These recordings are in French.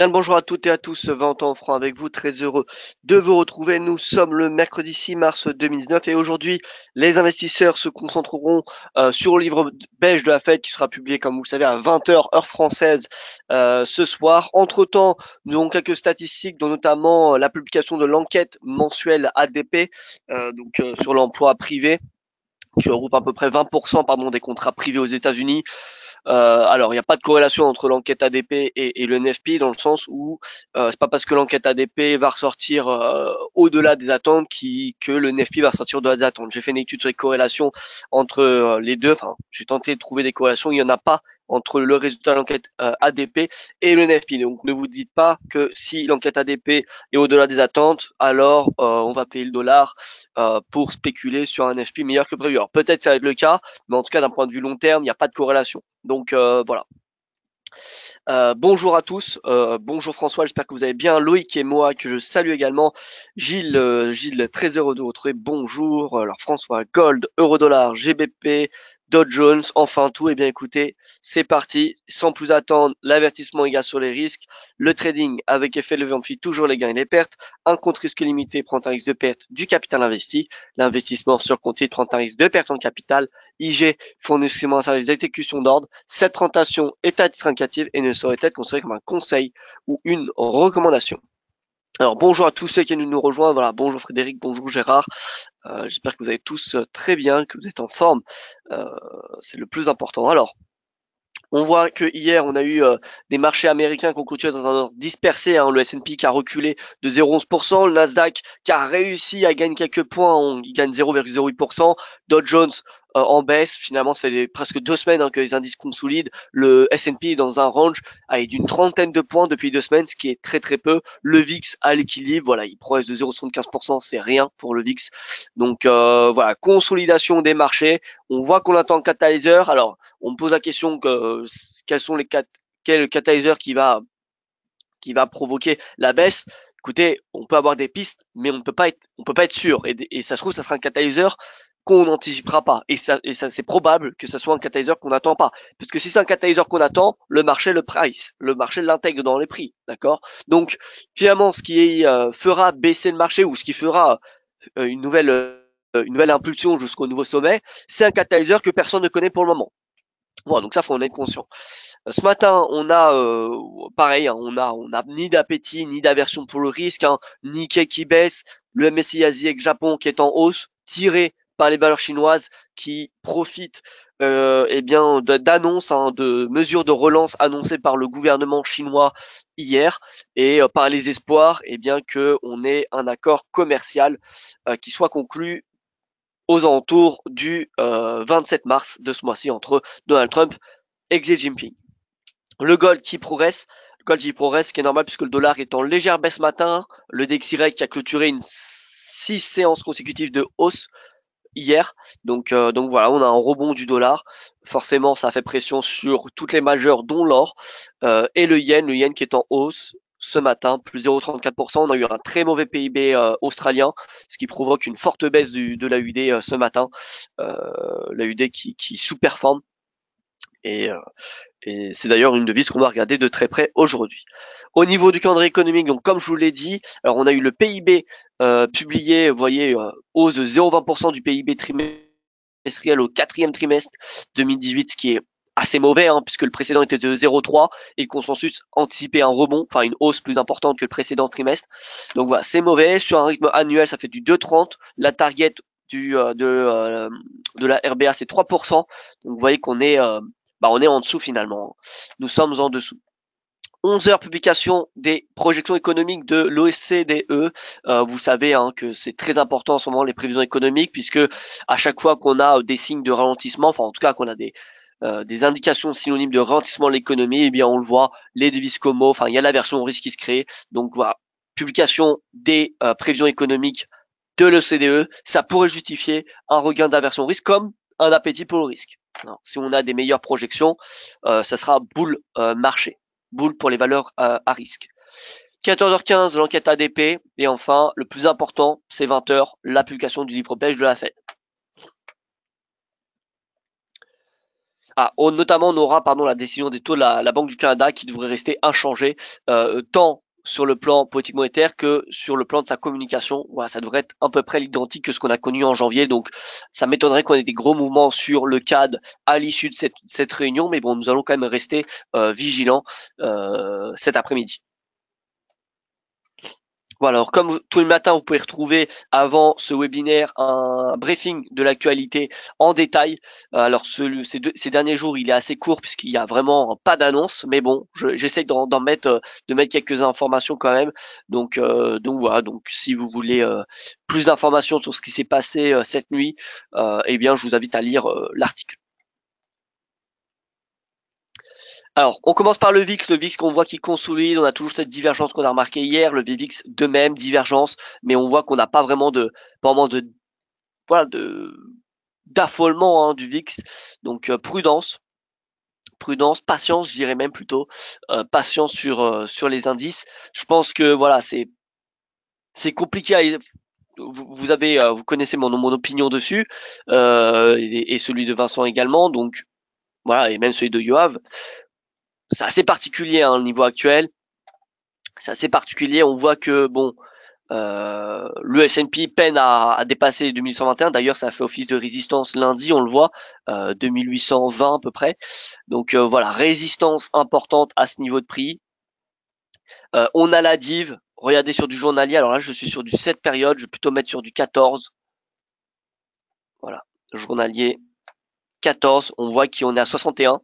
Bien le bonjour à toutes et à tous, Valentin Franc avec vous, très heureux de vous retrouver. Nous sommes le mercredi 6 mars 2019 et aujourd'hui, les investisseurs se concentreront sur le livre belge de la Fed qui sera publié, comme vous le savez, à 20h heure française ce soir. Entre-temps, nous avons quelques statistiques, dont notamment la publication de l'enquête mensuelle ADP, sur l'emploi privé, qui regroupe à peu près 20% des contrats privés aux États-Unis. Alors, il n'y a pas de corrélation entre l'enquête ADP et le NFP dans le sens où c'est pas parce que l'enquête ADP va ressortir au-delà des attentes que le NFP va ressortir au-delà des attentes. J'ai fait une étude sur les corrélations entre les deux. Enfin, j'ai tenté de trouver des corrélations. Il n'y en a pas entre le résultat de l'enquête ADP et le NFP. Donc, ne vous dites pas que si l'enquête ADP est au-delà des attentes, alors on va payer le dollar pour spéculer sur un NFP meilleur que prévu. Alors, peut-être ça va être le cas, mais en tout cas, d'un point de vue long terme, il n'y a pas de corrélation. Donc voilà. Bonjour à tous, bonjour François, j'espère que vous allez bien. Loïc et moi que je salue également. Gilles, très heureux de vous retrouver. Bonjour. Alors François, Gold, Eurodollar, GBP, Dow Jones, enfin tout. Eh bien écoutez, c'est parti. Sans plus attendre, l'avertissement égal sur les risques. Le trading avec effet levier amplifie toujours les gains et les pertes. Un compte risque limité prend un risque de perte du capital investi. L'investissement sur compte titre prend un risque de perte en capital. IG fournit exclusivement un service d'exécution d'ordre. Cette présentation est à titre indicatif et ne saurait être considérée comme un conseil ou une recommandation. Alors bonjour à tous ceux qui viennent nous rejoindre. Voilà, bonjour Frédéric, bonjour Gérard. J'espère que vous allez tous très bien, que vous êtes en forme. C'est le plus important. Alors, on voit que hier on a eu des marchés américains qui ont clôturé dans un ordre dispersé. Le S&P qui a reculé de 0,11%, le Nasdaq qui a réussi à gagner quelques points, il gagne 0,08%. Dow Jones en baisse. Finalement, ça fait presque 2 semaines que les indices consolident. Le S&P est dans un range d'une trentaine de points depuis 2 semaines, ce qui est très très peu. Le VIX à l'équilibre, voilà, il progresse de 0,75%, c'est rien pour le VIX. Donc voilà, consolidation des marchés. On voit qu'on attend le catalyseur. Alors on me pose la question quels sont quel catalyseur qui va provoquer la baisse. Écoutez, on peut avoir des pistes, mais on peut pas être sûr. Et ça se trouve, ça sera un catalyseur qu'on n'anticipera pas. Et ça, c'est probable que ça soit un catalyseur qu'on n'attend pas. Parce que si c'est un catalyseur qu'on attend, le marché le price, le marché l'intègre dans les prix, d'accord. Donc finalement, ce qui fera baisser le marché ou ce qui fera une nouvelle impulsion jusqu'au nouveau sommet, c'est un catalyseur que personne ne connaît pour le moment. Voilà, donc ça, faut en être conscient. Ce matin, on a pareil, on a ni d'appétit ni d'aversion pour le risque. Nikkei qui baisse, le MSCI Asie et Japon qui est en hausse, tiré par les valeurs chinoises qui profitent d'annonces, de mesures de relance annoncées par le gouvernement chinois hier et par les espoirs que on ait un accord commercial qui soit conclu aux alentours du 27 mars de ce mois-ci entre Donald Trump et Xi Jinping. Le gold qui progresse, ce qui est normal puisque le dollar est en légère baisse ce matin. Le DXY qui a clôturé une 6 séances consécutives de hausse hier. Donc voilà, on a un rebond du dollar. Forcément, ça fait pression sur toutes les majeures, dont l'or et le yen qui est en hausse ce matin, plus 0,34%. On a eu un très mauvais PIB australien, ce qui provoque une forte baisse de l'AUD ce matin. L'AUD qui sous-performe. Et c'est d'ailleurs une devise qu'on va regarder de très près aujourd'hui. Au niveau du calendrier économique, donc comme je vous l'ai dit, alors on a eu le PIB publié, vous voyez, hausse de 0,20% du PIB trimestriel au quatrième trimestre 2018, ce qui est assez mauvais, puisque le précédent était de 0,3 et le consensus anticipait un rebond, enfin une hausse plus importante que le précédent trimestre. Donc voilà, c'est mauvais. Sur un rythme annuel, ça fait du 2,30. La target de la RBA, c'est 3%. Donc vous voyez qu'on est on est en dessous finalement. Nous sommes en dessous. 11 heures publication des projections économiques de l'OCDE. Vous savez que c'est très important en ce moment les prévisions économiques puisque à chaque fois qu'on a des signes de ralentissement, enfin en tout cas qu'on a des indications synonymes de ralentissement de l'économie, eh bien on le voit, les devises Como, enfin il y a l'aversion au risque qui se crée. Donc voilà, publication des prévisions économiques de l'OCDE, ça pourrait justifier un regain d'aversion au risque comme un appétit pour le risque. Alors, si on a des meilleures projections, ça sera boule marché, boule pour les valeurs à risque. 14h15, l'enquête ADP. Et enfin, le plus important, c'est 20h, la publication du livre belge de la Fed. Notamment, on aura la décision des taux de la Banque du Canada qui devrait rester inchangée, tant sur le plan politique monétaire que sur le plan de sa communication. Voilà, ça devrait être à peu près l'identique que ce qu'on a connu en janvier. Donc, ça m'étonnerait qu'on ait des gros mouvements sur le CAD à l'issue de cette réunion. Mais bon, nous allons quand même rester vigilants cet après-midi. Voilà, alors comme tous les matins, vous pouvez retrouver avant ce webinaire un briefing de l'actualité en détail. Alors ces derniers jours, il est assez court puisqu'il y a vraiment pas d'annonce, mais bon, j'essaie d'en mettre de mettre quelques informations quand même. Donc voilà, donc si vous voulez plus d'informations sur ce qui s'est passé cette nuit, eh bien je vous invite à lire l'article. Alors, on commence par le VIX qu'on voit qui consolide, on a toujours cette divergence qu'on a remarqué hier, le VIX de même, divergence, mais on voit qu'on n'a pas vraiment voilà, d'affolement du VIX, donc prudence, patience, je dirais même plutôt, patience sur les indices. Je pense que voilà, c'est compliqué vous connaissez mon opinion dessus, et celui de Vincent également, donc voilà, et même celui de Yoav. C'est assez particulier au niveau actuel. C'est assez particulier. On voit que bon, le S&P peine à dépasser les 2121. D'ailleurs, ça a fait office de résistance lundi, on le voit, 2820 à peu près. Donc voilà, résistance importante à ce niveau de prix. On a la div. Regardez sur du journalier. Alors là, je suis sur du 7 périodes. Je vais plutôt mettre sur du 14. Voilà, journalier 14. On voit qu'on est à 61.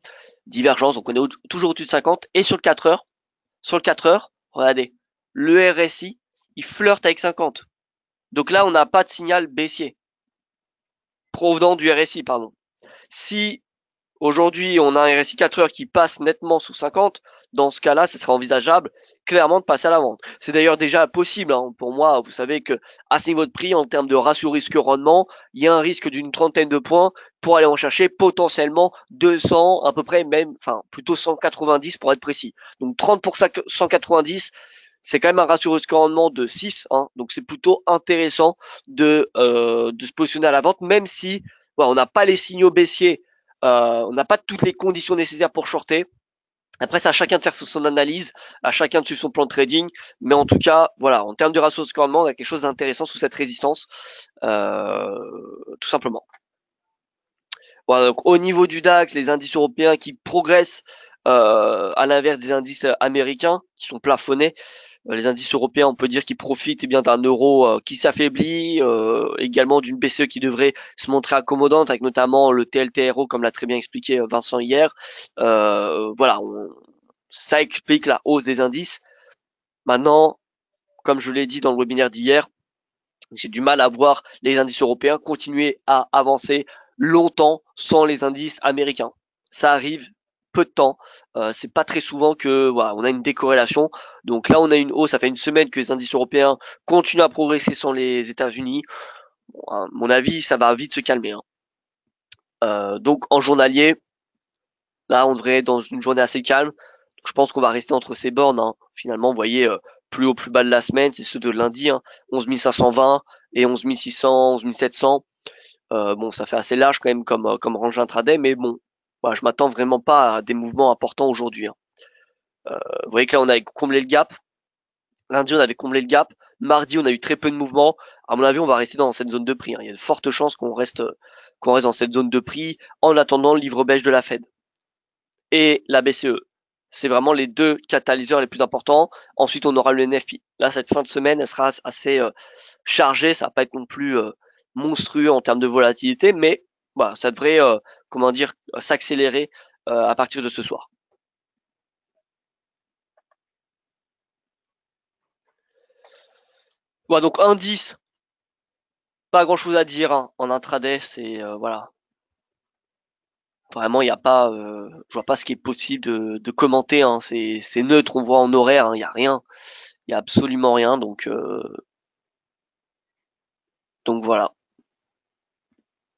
Divergence, donc on est toujours au-dessus de 50. Et sur le 4 heures, regardez, le RSI, il flirte avec 50. Donc là, on n'a pas de signal baissier provenant du RSI, pardon. Si aujourd'hui on a un RSI 4 heures qui passe nettement sous 50, dans ce cas-là, ce serait envisageable clairement de passer à la vente. C'est d'ailleurs déjà possible. Pour moi, vous savez que à ce niveau de prix, en termes de ratio risque-rendement, il y a un risque d'une trentaine de points pour aller en chercher potentiellement 200, à peu près même, enfin plutôt 190 pour être précis. Donc 30 pour 190, c'est quand même un ratio risque-rendement de 6, donc c'est plutôt intéressant de se positionner à la vente, même si voilà, on n'a pas les signaux baissiers, on n'a pas toutes les conditions nécessaires pour shorter. Après, c'est à chacun de faire son analyse, à chacun de suivre son plan de trading, mais en tout cas, voilà, en termes de ratio risque-rendement, on a quelque chose d'intéressant sous cette résistance, tout simplement. Voilà, donc au niveau du DAX, les indices européens qui progressent à l'inverse des indices américains qui sont plafonnés. Les indices européens, on peut dire qu'ils profitent bien d'un euro qui s'affaiblit, également d'une BCE qui devrait se montrer accommodante, avec notamment le TLTRO, comme l'a très bien expliqué Vincent hier. Voilà, ça explique la hausse des indices. Maintenant, comme je l'ai dit dans le webinaire d'hier, j'ai du mal à voir les indices européens continuer à avancer longtemps sans les indices américains. Ça arrive peu de temps. C'est pas très souvent que voilà, on a une décorrélation. Donc là, on a une hausse. Ça fait une semaine que les indices européens continuent à progresser sans les États-Unis. Bon, à mon avis, ça va vite se calmer. Donc en journalier, là, on devrait être dans une journée assez calme. Donc, je pense qu'on va rester entre ces bornes. Finalement, vous voyez, plus haut, plus bas de la semaine, c'est ceux de lundi, 11 520 et 11 600, 11 700. Bon, ça fait assez large quand même comme range intraday, mais bon, voilà, je m'attends vraiment pas à des mouvements importants aujourd'hui. Vous voyez que là, on avait comblé le gap. Lundi, on avait comblé le gap. Mardi, on a eu très peu de mouvements. À mon avis, on va rester dans cette zone de prix. Il y a de fortes chances qu'on reste dans cette zone de prix en attendant le livre beige de la Fed et la BCE. C'est vraiment les deux catalyseurs les plus importants. Ensuite, on aura le NFP. Là, cette fin de semaine, elle sera assez chargée. Ça va pas être non plus monstrueux en termes de volatilité, mais voilà, ça devrait, comment dire, s'accélérer à partir de ce soir. Voilà, donc indice, pas grand chose à dire en intraday, c'est voilà. Vraiment, il y a pas, je vois pas ce qui est possible de commenter. C'est neutre, on voit en horaire, il y a rien, il y a absolument rien, donc voilà.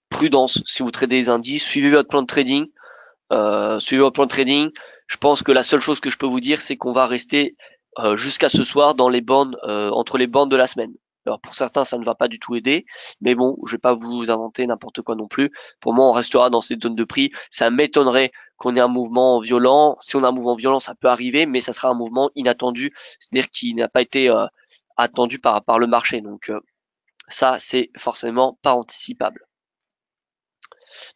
Prudence si vous tradez des indices, suivez votre plan de trading. Suivez votre plan de trading. Je pense que la seule chose que je peux vous dire, c'est qu'on va rester jusqu'à ce soir dans les bornes, entre les bornes de la semaine. Alors pour certains, ça ne va pas du tout aider, mais bon, je vais pas vous inventer n'importe quoi non plus. Pour moi, on restera dans cette zone de prix. Ça m'étonnerait qu'on ait un mouvement violent. Si on a un mouvement violent, ça peut arriver, mais ça sera un mouvement inattendu, c'est-à-dire qui n'a pas été attendu par le marché. Donc ça, c'est forcément pas anticipable.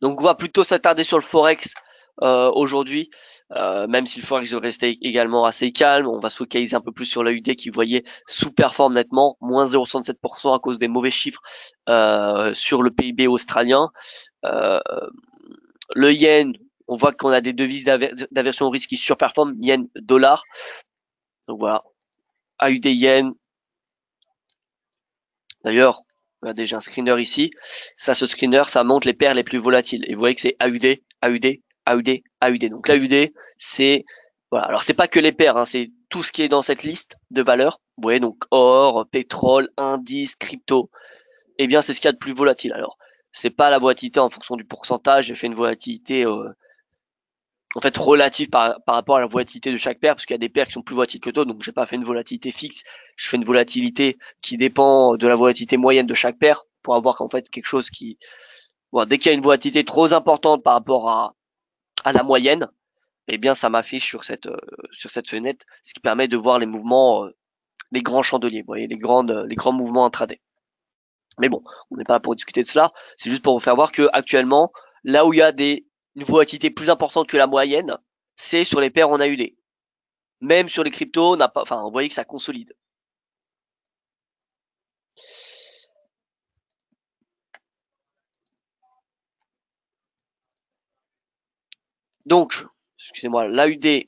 Donc on va plutôt s'attarder sur le forex aujourd'hui, même si le forex devrait rester également assez calme. On va se focaliser un peu plus sur l'AUD qui, vous voyez, sous-performe nettement, moins 0,67% à cause des mauvais chiffres sur le PIB australien. Euh, le yen, on voit qu'on a des devises d'aversion au risque qui surperforment, yen, dollar. Donc voilà, AUD yen. D'ailleurs, on a déjà un screener ici. Ça, ce screener, ça montre les paires les plus volatiles. Et vous voyez que c'est AUD, AUD, AUD, AUD. Donc l'AUD, c'est voilà. Alors c'est pas que les paires, hein, c'est tout ce qui est dans cette liste de valeurs. Vous voyez donc or, pétrole, indice, crypto. Eh bien, c'est ce qu'il y a de plus volatile. Alors, c'est pas la volatilité en fonction du pourcentage. J'ai fait une volatilité en fait relative par rapport à la volatilité de chaque paire, parce qu'il y a des paires qui sont plus volatiles que d'autres, donc j'ai pas fait une volatilité fixe, je fais une volatilité qui dépend de la volatilité moyenne de chaque paire, pour avoir en fait quelque chose qui, bon, dès qu'il y a une volatilité trop importante par rapport à la moyenne, eh bien ça m'affiche sur cette fenêtre, ce qui permet de voir les mouvements, les grands chandeliers, vous voyez, les grands mouvements intraday. Mais bon, on n'est pas là pour discuter de cela, c'est juste pour vous faire voir que actuellement, là où il y a une volatilité plus importante que la moyenne, c'est sur les paires en AUD. Même sur les cryptos, n'a pas, enfin, vous voyez que ça consolide. Donc, excusez-moi, l'AUD,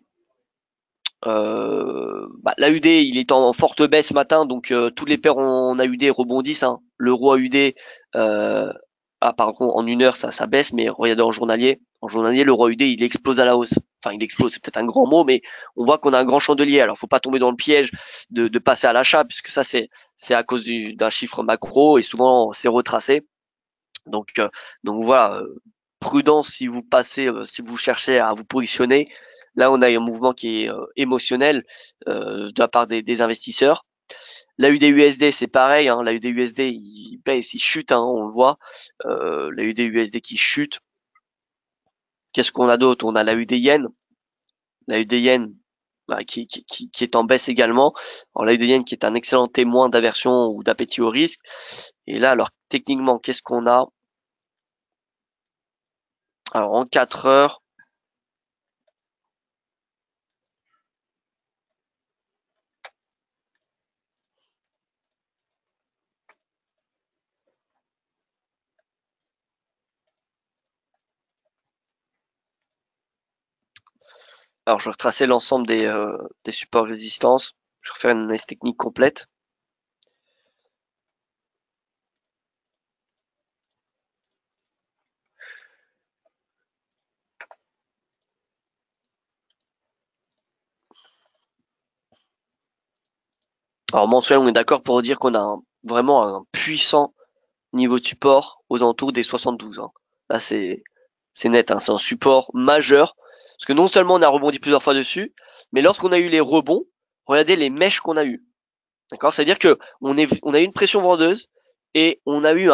l'AUD, il est en forte baisse ce matin, donc tous les paires en AUD rebondissent. Hein. L'euro AUD, par contre, en une heure, ça baisse, mais regardez en journalier, l'euro AUD, il explose à la hausse. Enfin, il explose, c'est peut-être un grand mot, mais on voit qu'on a un grand chandelier. Alors, faut pas tomber dans le piège de passer à l'achat, puisque ça, c'est à cause d'un chiffre macro et souvent c'est retracé. Donc, euh, donc voilà, prudence si vous passez, si vous cherchez à vous positionner. Là, on a un mouvement qui est émotionnel de la part des investisseurs. L'AUD-USD, c'est pareil. Hein, L'AUD-USD, il baisse, il chute, hein, on le voit. L'AUD-USD qui chute. Qu'est-ce qu'on a d'autre? On a l'AUD-Yen. L'AUD-Yen qui est en baisse également. Alors l'AUD-Yen qui est un excellent témoin d'aversion ou d'appétit au risque. Et là, alors techniquement, qu'est-ce qu'on a? Alors en 4 heures, alors je vais retracer l'ensemble des supports résistance. Je vais refaire une analyse technique complète. Alors mensuel, on est d'accord pour dire qu'on a vraiment un puissant niveau de support aux alentours des 72. Hein. Là, c'est net, hein, c'est un support majeur. Parce que non seulement on a rebondi plusieurs fois dessus, mais lorsqu'on a eu les rebonds, regardez les mèches qu'on a eu. D'accord? C'est-à-dire que on a eu une pression vendeuse et on a eu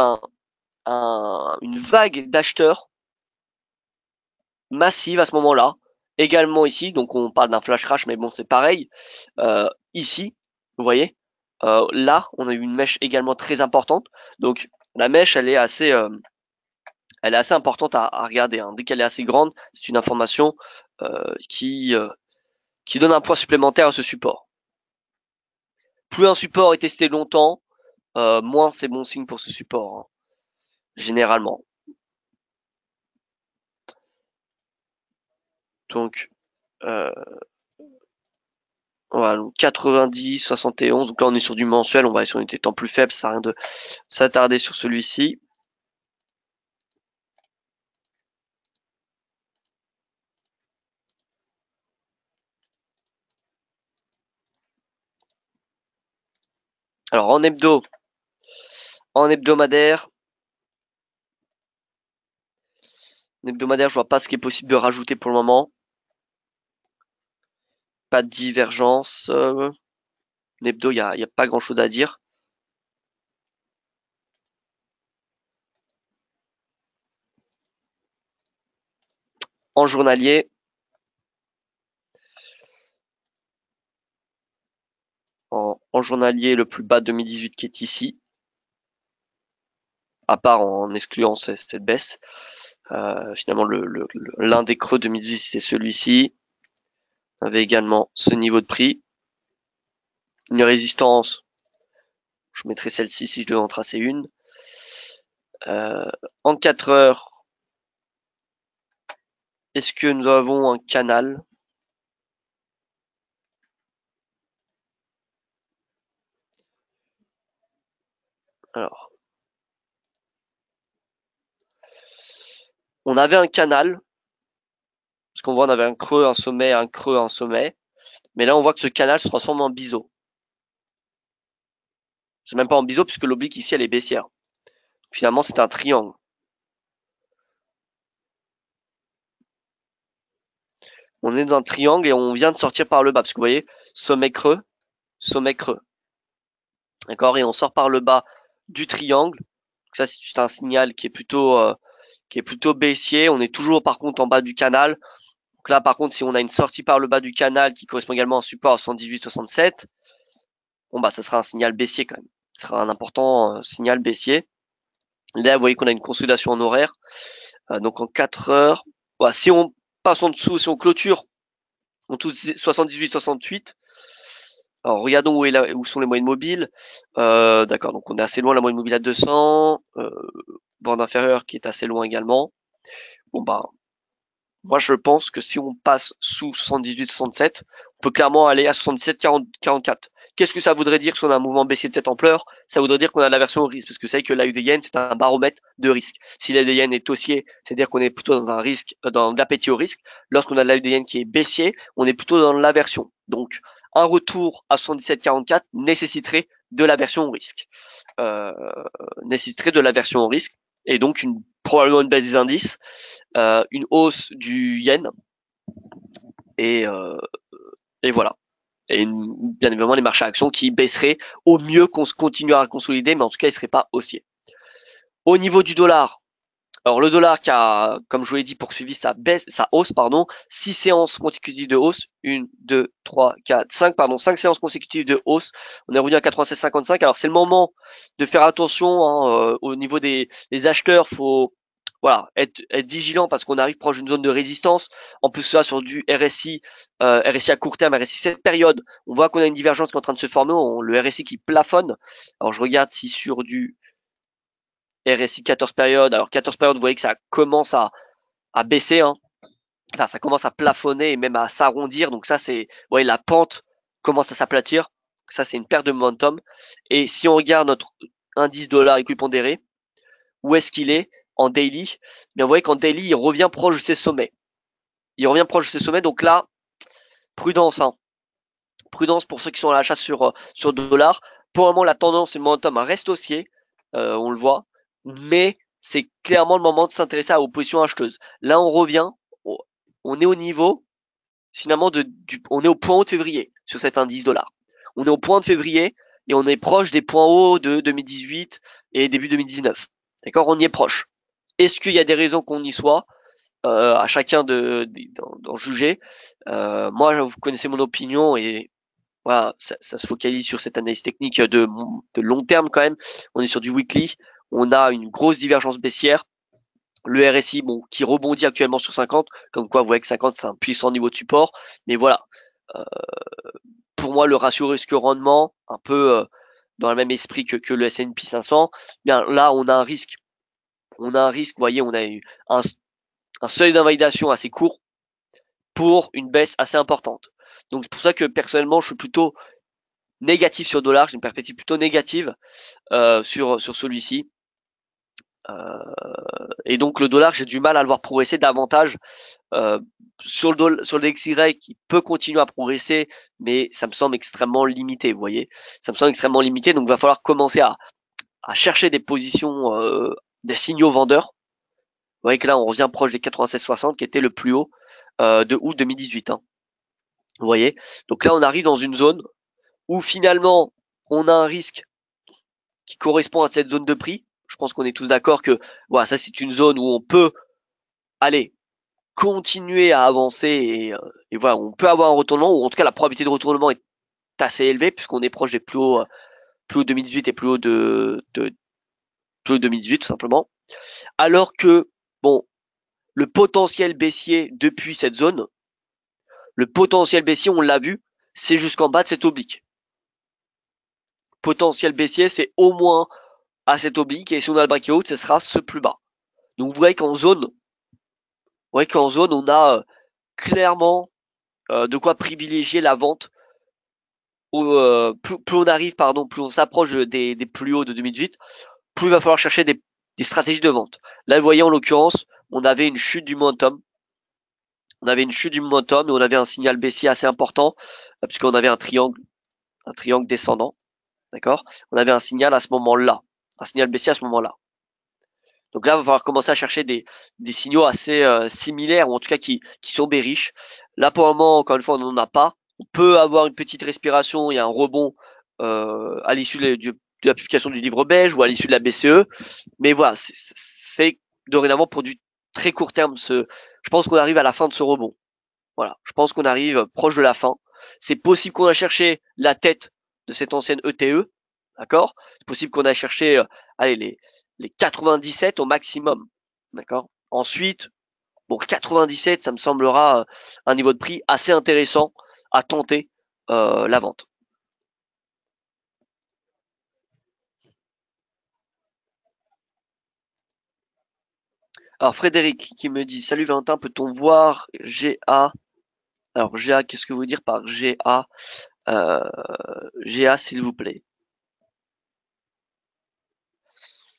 une vague d'acheteurs massive à ce moment-là. Également ici, donc on parle d'un flash crash, mais bon, c'est pareil. Ici, vous voyez, là, on a eu une mèche également très importante. Donc la mèche, elle est assez importante à regarder. Hein. Dès qu'elle est assez grande, c'est une information euh, qui, euh, qui donne un poids supplémentaire à ce support. Plus un support est testé longtemps, moins c'est bon signe pour ce support, hein, généralement. Donc, euh, voilà, donc 90, 71. Donc là, on est sur du mensuel. On va aller sur des temps plus faibles. Ça sert à rien de s'attarder sur celui-ci. Alors, en hebdomadaire, je vois pas ce qui est possible de rajouter pour le moment. Pas de divergence. Hebdo, il y a pas grand chose à dire. En journalier, en journalier, le plus bas 2018 qui est ici, à part en excluant cette baisse. Finalement, l'un des creux 2018, c'est celui-ci. On avait également ce niveau de prix. Une résistance, je mettrai celle-ci si je devais en tracer une. En 4 heures, est-ce que nous avons un canal? Alors, on avait un canal, parce qu'on voit on avait un creux, un sommet, un creux, un sommet. Mais là, on voit que ce canal se transforme en biseau. C'est même pas en biseau puisque l'oblique ici, elle est baissière. Finalement, c'est un triangle. On est dans un triangle et on vient de sortir par le bas. Parce que vous voyez, sommet creux, sommet creux. D'accord? Et on sort par le bas du triangle. Donc ça, c'est un signal qui est plutôt baissier. On est toujours, par contre, en bas du canal. Donc là, par contre, si on a une sortie par le bas du canal qui correspond également à un support à 78-67, bon, bah, ça sera un signal baissier quand même. Ce sera un important signal baissier. Là, vous voyez qu'on a une consolidation en horaire. Donc en 4 heures, voilà, si on passe en dessous, si on clôture en dessous de 78-68, alors regardons où sont les moyennes mobiles. D'accord, donc on est assez loin, la moyenne mobile à 200, bande inférieure qui est assez loin également. Bon bah, moi je pense que si on passe sous 78-67, on peut clairement aller à 77-44. Qu'est-ce que ça voudrait dire si on a un mouvement baissier de cette ampleur? Ça voudrait dire qu'on a l'aversion au risque, parce que vous savez que l'AU des yens, c'est un baromètre de risque. Si l'AU des yens est haussier, c'est-à-dire qu'on est plutôt dans un risque, dans l'appétit au risque. Lorsqu'on a l'AU des yens qui est baissier, on est plutôt dans l'aversion. Donc, un retour à 77-44 nécessiterait de l'aversion au risque. Nécessiterait de l'aversion au risque, et donc probablement une baisse des indices, une hausse du yen, et, euh, et voilà. Et bien évidemment les marchés actions qui baisseraient au mieux qu'on se continuera à consolider, mais en tout cas ils ne seraient pas haussiers. Au niveau du dollar, alors le dollar qui a, comme je vous l'ai dit, poursuivi sa hausse, 6 séances consécutives de hausse, 1, 2, 3, 4, 5, 5 séances consécutives de hausse. On est revenu à 96,55. Alors c'est le moment de faire attention au niveau des acheteurs, faut être vigilant parce qu'on arrive proche d'une zone de résistance. En plus ça sur du RSI, RSI à court terme, RSI cette période, on voit qu'on a une divergence qui est en train de se former, le RSI qui plafonne. Alors je regarde si sur du RSI 14 périodes. Alors 14 périodes, vous voyez que ça commence à baisser, hein. Enfin, ça commence à plafonner et même à s'arrondir. Donc ça, c'est, vous voyez, la pente commence à s'aplatir. Ça, c'est une perte de momentum. Et si on regarde notre indice dollar équipondéré, où est-ce qu'il est en daily? Bien, vous voyez qu'en daily, il revient proche de ses sommets. Il revient proche de ses sommets. Donc là, prudence, hein. Prudence pour ceux qui sont à l'achat sur dollar. Pour le moment, la tendance et le momentum reste haussier. On le voit. Mais c'est clairement le moment de s'intéresser aux positions acheteuses. Là, on revient. On est au niveau, finalement, on est au point haut de février sur cet indice dollar. On est au point de février et on est proche des points hauts de 2018 et début 2019. D'accord? On y est proche. Est-ce qu'il y a des raisons qu'on y soit? À chacun d'en juger. Moi, vous connaissez mon opinion et voilà, ça se focalise sur cette analyse technique de long terme quand même. On est sur du weekly. On a une grosse divergence baissière. Le RSI, bon, qui rebondit actuellement sur 50, comme quoi vous voyez que 50 c'est un puissant niveau de support. Mais voilà, pour moi le ratio risque-rendement, un peu dans le même esprit que le S&P 500, bien là on a un risque. On a un risque, vous voyez, on a eu un seuil d'invalidation assez court pour une baisse assez importante. Donc c'est pour ça que personnellement je suis plutôt négatif sur le dollar, j'ai une perspective plutôt négative sur celui-ci. Et donc le dollar, j'ai du mal à le voir progresser davantage. Sur le DXY, qui peut continuer à progresser, mais ça me semble extrêmement limité, vous voyez. Ça me semble extrêmement limité, donc il va falloir commencer à chercher des positions, des signaux vendeurs. Vous voyez que là, on revient proche des 96,60, qui était le plus haut de août 2018. Hein. Vous voyez. Donc là, on arrive dans une zone où finalement, on a un risque qui correspond à cette zone de prix. Je pense qu'on est tous d'accord que voilà, ça c'est une zone où on peut aller continuer à avancer et voilà, on peut avoir un retournement, ou en tout cas la probabilité de retournement est assez élevée puisqu'on est proche des plus haut 2018 et plus haut plus haut 2018 tout simplement. Alors que, bon, le potentiel baissier depuis cette zone, le potentiel baissier, on l'a vu, c'est jusqu'en bas de cette oblique. Potentiel baissier, c'est au moins à cette oblique, et si on a le breakout, ce sera ce plus bas. Donc vous voyez qu'en zone, on a clairement de quoi privilégier la vente. Plus on arrive, plus on s'approche des plus hauts de 2018, plus il va falloir chercher des stratégies de vente. Là, vous voyez en l'occurrence, on avait une chute du momentum. Et on avait un signal baissier assez important, puisqu'on avait un triangle descendant. D'accord? On avait un signal à ce moment-là. Un signal baissier à ce moment-là. Donc là, il va falloir commencer à chercher des signaux assez similaires, ou en tout cas qui sont bearish. Là, pour le moment, encore une fois, on n'en a pas. On peut avoir une petite respiration, il y a un rebond à l'issue de la publication du livre beige ou à l'issue de la BCE. Mais voilà, c'est dorénavant pour du très court terme. Je pense qu'on arrive à la fin de ce rebond. Voilà, je pense qu'on arrive proche de la fin. C'est possible qu'on a cherché la tête de cette ancienne ETE, d'accord? C'est possible qu'on a cherché allez, les 97 au maximum, d'accord? Ensuite, bon, 97, ça me semblera un niveau de prix assez intéressant à tenter la vente. Alors Frédéric qui me dit salut Valentin, peut-on voir GA? Alors GA, qu'est-ce que vous dire par GA? GA s'il vous plaît.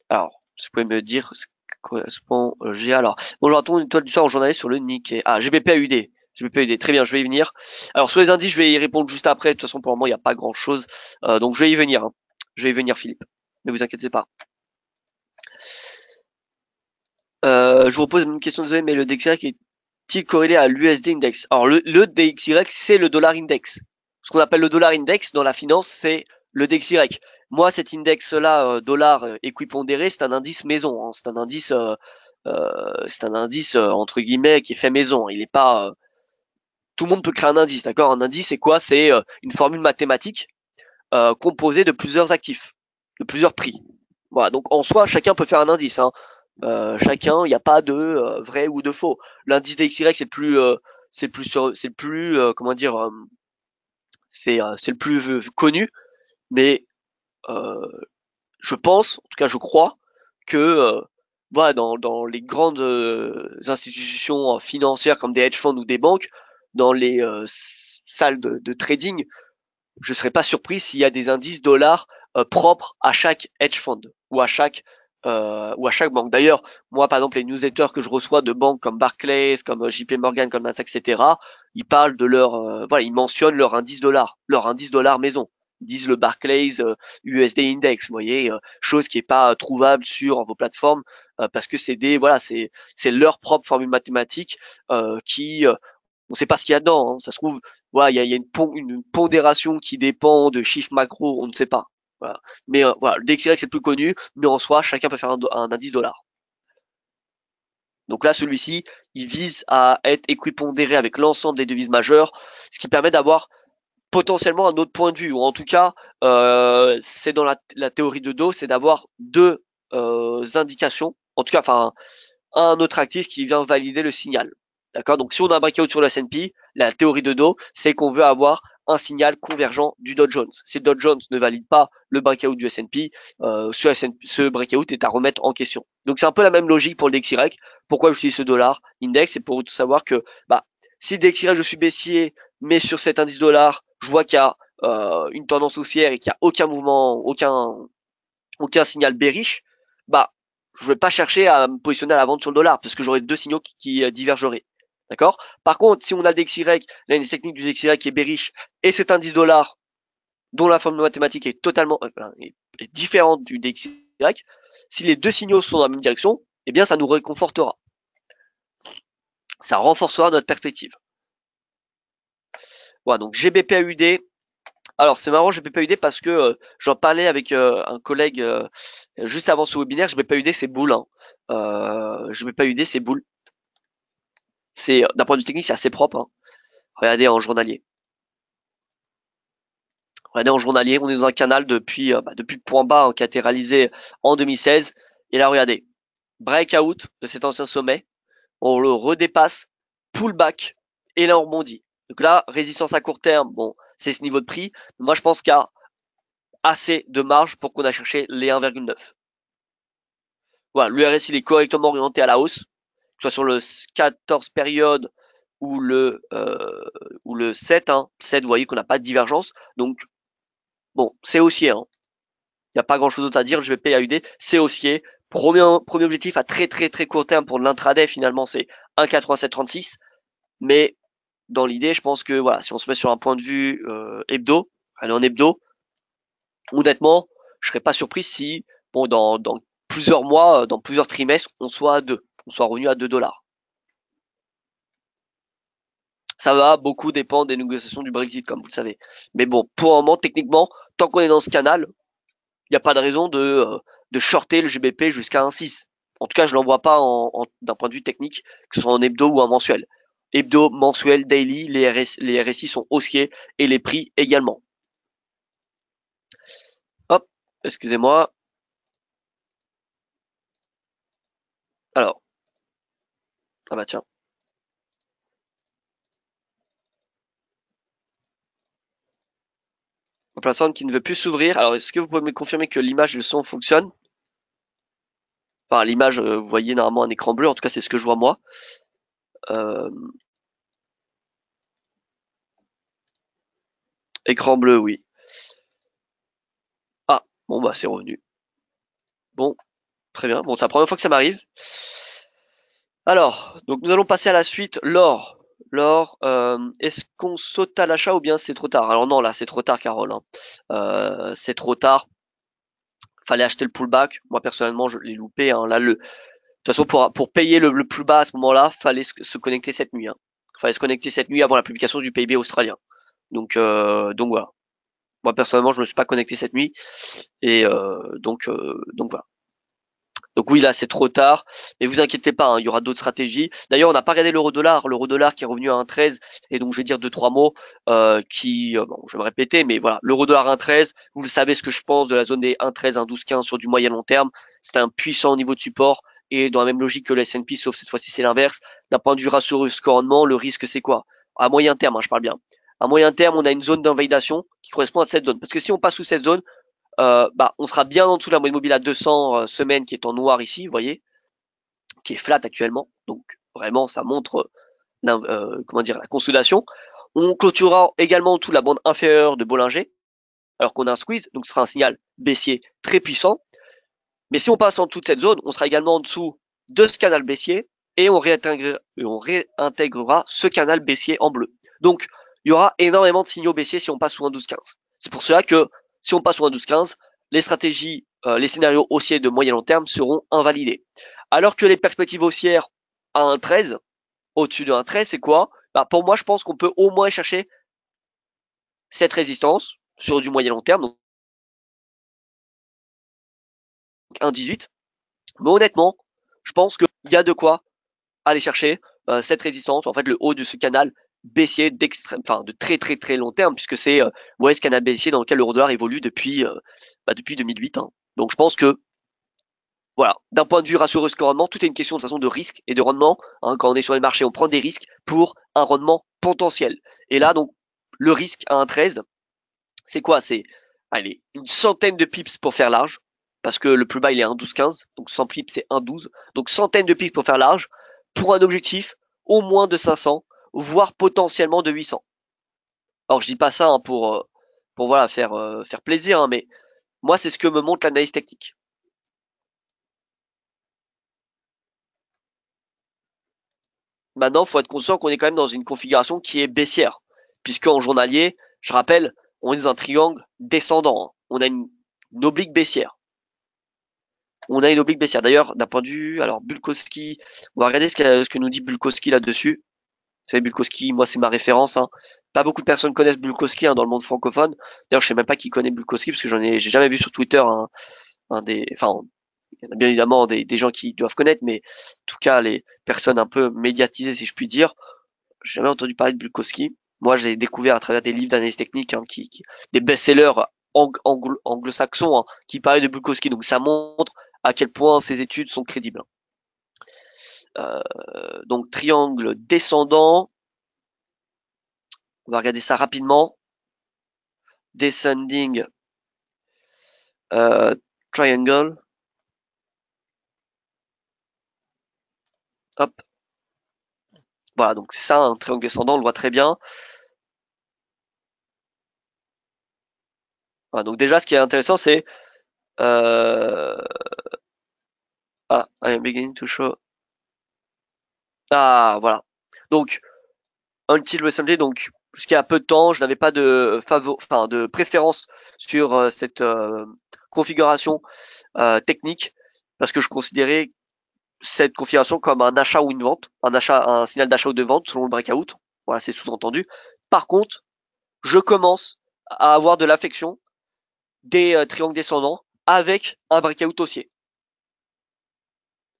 Alors, si vous pouvez me dire ce qui correspond GA. Alors, bonjour à tous, une étoile du soir en journaliste sur le Nikkei. Ah, GBP-AUD. GBP-AUD, très bien, je vais y venir. Alors, sur les indices, je vais y répondre juste après. De toute façon, pour le moment, il n'y a pas grand-chose. Donc, je vais y venir. Hein. Je vais y venir, Philippe. Ne vous inquiétez pas. Je vous repose une question, désolé, mais le DXY est-il corrélé à l'USD Index? Alors, le DXY, c'est le dollar index. Ce qu'on appelle le dollar index dans la finance, c'est le DXY. Moi, cet index-là, dollar équipondéré, c'est un indice maison. Hein. C'est un indice entre guillemets qui est fait maison. Il est pas. Tout le monde peut créer un indice, d'accord? Un indice, c'est quoi? C'est une formule mathématique composée de plusieurs actifs, de plusieurs prix. Voilà. Donc en soi, chacun peut faire un indice. Hein. Chacun, il n'y a pas de vrai ou de faux. L'indice DXY, c'est le plus, comment dire, c'est le plus connu, mais je pense, en tout cas je crois, que voilà, dans les grandes institutions financières comme des hedge funds ou des banques, dans les salles de trading, je ne serais pas surpris s'il y a des indices dollars propres à chaque hedge fund ou à chaque banque. D'ailleurs, moi par exemple les newsletters que je reçois de banques comme Barclays, comme JP Morgan, comme Nasdaq, etc., ils parlent de voilà, ils mentionnent leur indice dollar maison. Ils disent le Barclays USD Index, vous voyez, chose qui est pas trouvable sur vos plateformes parce que c'est leur propre formule mathématique qui on sait pas ce qu'il y a dedans. Hein. Ça se trouve, voilà, il y a une pondération qui dépend de chiffres macro, on ne sait pas. Voilà. Mais voilà, le DXY c'est le plus connu, mais en soi, chacun peut faire un indice dollar. Donc là, celui-ci, il vise à être équipondéré avec l'ensemble des devises majeures, ce qui permet d'avoir potentiellement un autre point de vue, ou en tout cas, c'est dans la théorie de dos, c'est d'avoir deux indications, en tout cas, enfin, un autre actif qui vient valider le signal. D'accord? Donc, si on a un breakout sur le S&P, la théorie de dos, c'est qu'on veut avoir un signal convergent du Dow Jones. Si le Dow Jones ne valide pas le breakout du S&P, ce breakout est à remettre en question. Donc, c'est un peu la même logique pour le DXY. Pourquoi j'utilise ce dollar index? C'est pour savoir que, si le DXY, je suis baissier, mais sur cet indice dollar, je vois qu'il y a une tendance haussière et qu'il n'y a aucun mouvement, aucun signal bearish, je ne vais pas chercher à me positionner à la vente sur le dollar parce que j'aurai deux signaux qui divergeraient. D'accord? Par contre, si on a le DXY, l'analyse technique du DXY qui est bearish et cet indice dollar dont la formule mathématique est totalement est différente du DXY, si les deux signaux sont dans la même direction, eh bien ça nous réconfortera. Ça renforcera notre perspective. Voilà, donc GBP-AUD. Alors c'est marrant GBP-AUD parce que j'en parlais avec un collègue juste avant ce webinaire. GBP-AUD c'est boule. Hein. GBP-AUD c'est boule. C'est d'un point de vue technique, c'est assez propre, hein. Regardez en journalier. Regardez en journalier, on est dans un canal depuis le point bas, hein, qui a été réalisé en 2016. Et là, regardez, breakout de cet ancien sommet, on le redépasse, pullback, et là on rebondit. Donc là, résistance à court terme, bon, c'est ce niveau de prix. Moi, je pense qu'il y a assez de marge pour qu'on a cherché les 1,9. Voilà, l'URS il est correctement orienté à la hausse, que ce soit sur le 14 période ou le 7, hein. 7, vous voyez qu'on n'a pas de divergence. Donc bon, c'est haussier, hein. Il n'y a pas grand chose d'autre à dire, je vais payer AUD, c'est haussier. Premier objectif à très très très court terme pour l'intraday finalement c'est 1,8736. Mais dans l'idée, je pense que voilà, si on se met sur un point de vue hebdo, allez en hebdo, honnêtement, je serais pas surpris si bon dans plusieurs mois, dans plusieurs trimestres, on soit à 2, on soit revenu à 2 $. Ça va beaucoup dépendre des négociations du Brexit, comme vous le savez. Mais bon, pour le moment, techniquement, tant qu'on est dans ce canal, il n'y a pas de raison de shorter le GBP jusqu'à 1,6. En tout cas, je l'en vois pas d'un point de vue technique, que ce soit en hebdo ou en mensuel. Hebdo, mensuel, daily, les RSI sont haussiers et les prix également. Hop, excusez-moi. Alors, ah bah tiens. La plateforme qui ne veut plus s'ouvrir. Alors, est-ce que vous pouvez me confirmer que l'image et le son fonctionnent? Enfin, l'image, vous voyez normalement un écran bleu. En tout cas, c'est ce que je vois moi. Euh, écran bleu, oui. Ah, bon bah c'est revenu. Bon, très bien. Bon, c'est la première fois que ça m'arrive. Alors, donc nous allons passer à la suite. L'or. L'or, est-ce qu'on saute à l'achat ou bien c'est trop tard? Alors non, là c'est trop tard, Carole, hein. C'est trop tard. Fallait acheter le pullback. Moi personnellement, je l'ai loupé, hein. Là, de toute façon, pour payer le plus bas à ce moment-là, fallait se connecter cette nuit, hein. Fallait se connecter cette nuit avant la publication du PIB australien. Donc voilà. Moi personnellement, je ne me suis pas connecté cette nuit et donc voilà. Donc oui, là c'est trop tard, mais vous inquiétez pas, hein, il y aura d'autres stratégies. D'ailleurs, on n'a pas regardé l'euro-dollar qui est revenu à 1,13, et donc je vais dire deux trois mots bon, je vais me répéter, mais voilà, l'euro-dollar 1,13, vous le savez ce que je pense de la zone des 1,13, 1,12,15 sur du moyen long terme. C'est un puissant niveau de support, et dans la même logique que le S&P, sauf cette fois-ci c'est l'inverse. D'un point de vue ratio risque-rendement, le risque c'est quoi? À moyen terme, hein, je parle bien. À moyen terme, on a une zone d'invalidation qui correspond à cette zone, parce que si on passe sous cette zone, on sera bien en dessous de la moyenne mobile à 200 semaines qui est en noir ici, vous voyez, qui est flat actuellement. Donc vraiment, ça montre comment dire la consolidation. On clôturera également en dessous de la bande inférieure de Bollinger, alors qu'on a un squeeze, donc ce sera un signal baissier très puissant. Mais si on passe en dessous de cette zone, on sera également en dessous de ce canal baissier et on réintégrera ce canal baissier en bleu. Donc il y aura énormément de signaux baissiers si on passe sous un 12-15. C'est pour cela que si on passe sous un 12-15, les stratégies, les scénarios haussiers de moyen long terme seront invalidés. Alors que les perspectives haussières à 1,13, au-dessus de 1,13, c'est quoi? Pour moi, je pense qu'on peut au moins chercher cette résistance sur du moyen long terme, donc 1,18. Mais honnêtement, je pense qu'il y a de quoi aller chercher cette résistance, en fait le haut de ce canal baissier d'extrême, enfin de très très très long terme, puisque c'est ce canal baissier dans lequel l'euro-dollar évolue depuis 2008, hein. Donc je pense que voilà, d'un point de vue ratio risque-rendement, tout est une question de façon de risque et de rendement, hein. Quand on est sur les marchés, on prend des risques pour un rendement potentiel. Et là donc le risque à 1,13, c'est quoi? C'est allez, une centaine de pips pour faire large, parce que le plus bas il est à 1,1215, donc 100 pips c'est 1,12, donc centaine de pips pour faire large, pour un objectif au moins de 500, voire potentiellement de 800. Alors je dis pas ça, hein, pour voilà faire plaisir, hein, mais moi c'est ce que me montre l'analyse technique. Maintenant, il faut être conscient qu'on est quand même dans une configuration qui est baissière, puisque en journalier, je rappelle, on est dans un triangle descendant, hein. On a une oblique baissière. On a une oblique baissière. D'ailleurs, d'un point de vue, alors Bulkowski, on va regarder ce que nous dit Bulkowski là-dessus. Vous savez, Bulkowski, moi c'est ma référence, hein. Pas beaucoup de personnes connaissent Bulkowski, hein, dans le monde francophone. D'ailleurs, je sais même pas qui connaît Bulkowski parce que j'ai jamais vu sur Twitter enfin Il y en a bien évidemment des gens qui doivent connaître, mais en tout cas les personnes un peu médiatisées, si je puis dire. J'ai jamais entendu parler de Bulkowski. Moi, j'ai découvert à travers des livres d'analyse technique, hein, des best-sellers anglo-saxons, hein, qui parlaient de Bulkowski. Donc ça montre à quel point ces études sont crédibles. Donc triangle descendant. On va regarder ça rapidement. Descending triangle. Hop. Voilà, donc c'est ça, un triangle descendant, on le voit très bien. Voilà, donc déjà, ce qui est intéressant, c'est I am beginning to show. Ah, voilà. Donc, until recently, donc jusqu'à peu de temps, je n'avais pas de préférence sur cette configuration technique parce que je considérais cette configuration comme un achat ou une vente, un signal d'achat ou de vente selon le breakout. Voilà, c'est sous-entendu. Par contre, je commence à avoir de l'affection des triangles descendants avec un breakout haussier.